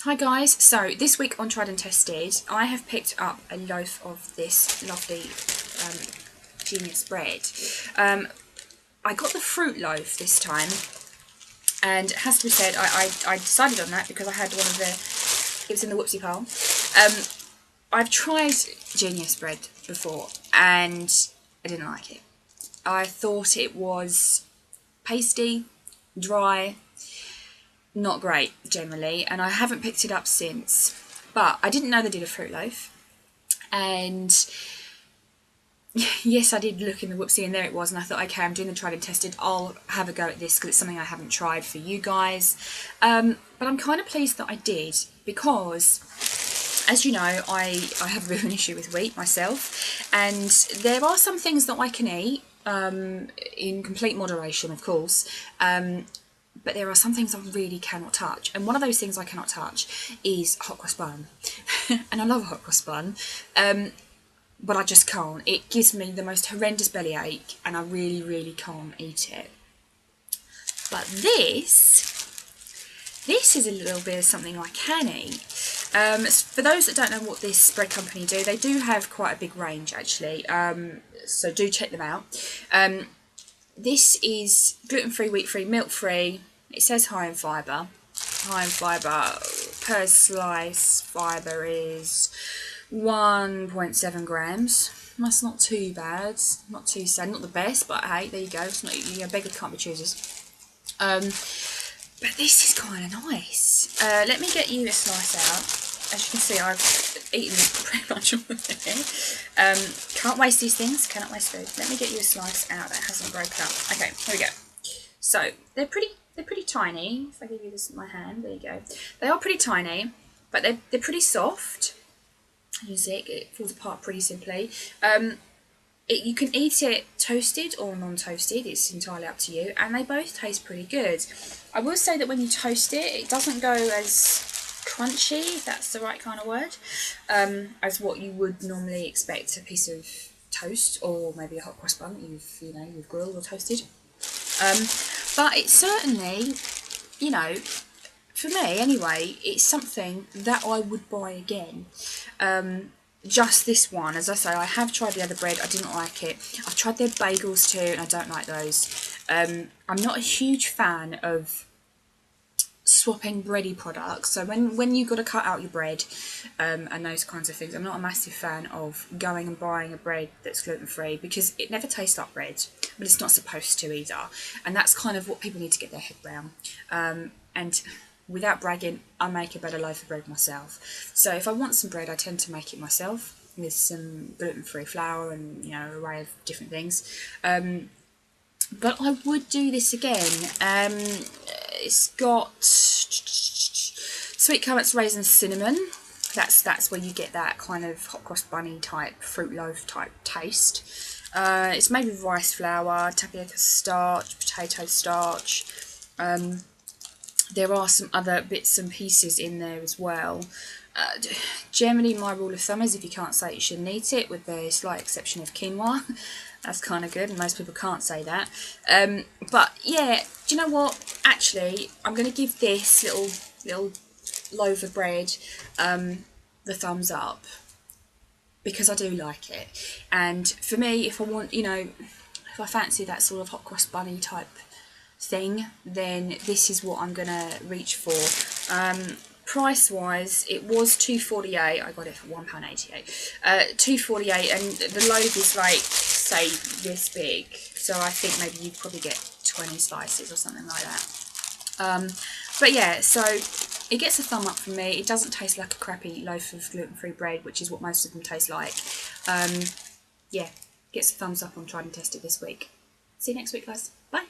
Hi guys, so this week on Tried and Tested, I have picked up a loaf of this lovely Genius bread. I got the fruit loaf this time, and it has to be said, I decided on that because I had one of the, it was in the whoopsie pile. I've tried Genius bread before, and I didn't like it. I thought it was pasty, dry, not great generally, and I haven't picked it up since. But I didn't know they did a fruit loaf, and yes, I did look in the whoopsie and there it was, and I thought, okay, I'm doing the tried and tested, I'll have a go at this because it's something I haven't tried for you guys. But I'm kind of pleased that I did, because as you know, I have a bit of an issue with wheat myself, and there are some things that I can eat in complete moderation, of course, but there are some things I really cannot touch, and one of those things I cannot touch is hot cross bun. And I love a hot cross bun, but I just can't. It gives me the most horrendous bellyache, and I really, really can't eat it. But this is a little bit of something I can eat. For those that don't know what this bread company do, they do have quite a big range actually, so do check them out. This is gluten-free, wheat-free, milk-free. It says high in fibre. High in fibre per slice, fibre is 1.7 grams. That's not too bad. Not too sad. Not the best, but hey, there you go. It's not, you know, beggars can't be choosers. But this is kind of nice. Let me get you a slice out. As you can see, I've eaten pretty much all of it. Can't waste these things. Cannot waste food. Let me get you a slice out that hasn't broken up. Okay, here we go. So they're pretty tiny. If I give you this in my hand, there you go. They are pretty tiny, but they're pretty soft. You see, it falls apart pretty simply. You can eat it toasted or non-toasted, it's entirely up to you, and they both taste pretty good. I will say that when you toast it, it doesn't go as crunchy, if that's the right kind of word, as what you would normally expect a piece of toast, or maybe a hot cross bun that you've grilled or toasted. But it's certainly, you know, for me anyway, it's something that I would buy again. Just this one, as I say, I have tried the other bread, I didn't like it. I've tried their bagels too, and I don't like those. I'm not a huge fan of swapping bready products, so when you've got to cut out your bread and those kinds of things, I'm not a massive fan of going and buying a bread that's gluten-free, because it never tastes like bread, but it's not supposed to either, and that's kind of what people need to get their head around. And without bragging, I make a better loaf of bread myself. So if I want some bread, I tend to make it myself with some gluten-free flour and, you know, an array of different things. But I would do this again. It's got sweet currants, raisins, cinnamon. That's where you get that kind of hot cross bunny type, fruit loaf type taste. It's made with rice flour, tapioca starch, potato starch. There are some other bits and pieces in there as well. Generally, my rule of thumb is if you can't say it, you shouldn't eat it, with the slight exception of quinoa. That's kind of good, and most people can't say that. But yeah, do you know what? Actually, I'm going to give this little loaf of bread the thumbs up, because I do like it. And for me, if I want, you know, if I fancy that sort of hot cross bunny type thing, then this is what I'm gonna reach for. Price wise, it was £2.48. I got it for £1.88. £2.48, and the loaf is like, say, this big, so I think maybe you'd probably get 20 slices or something like that. But yeah, so it gets a thumb up from me. It doesn't taste like a crappy loaf of gluten-free bread, which is what most of them taste like. Yeah, gets a thumbs up on Tried and Tested this week. See you next week, guys. Bye.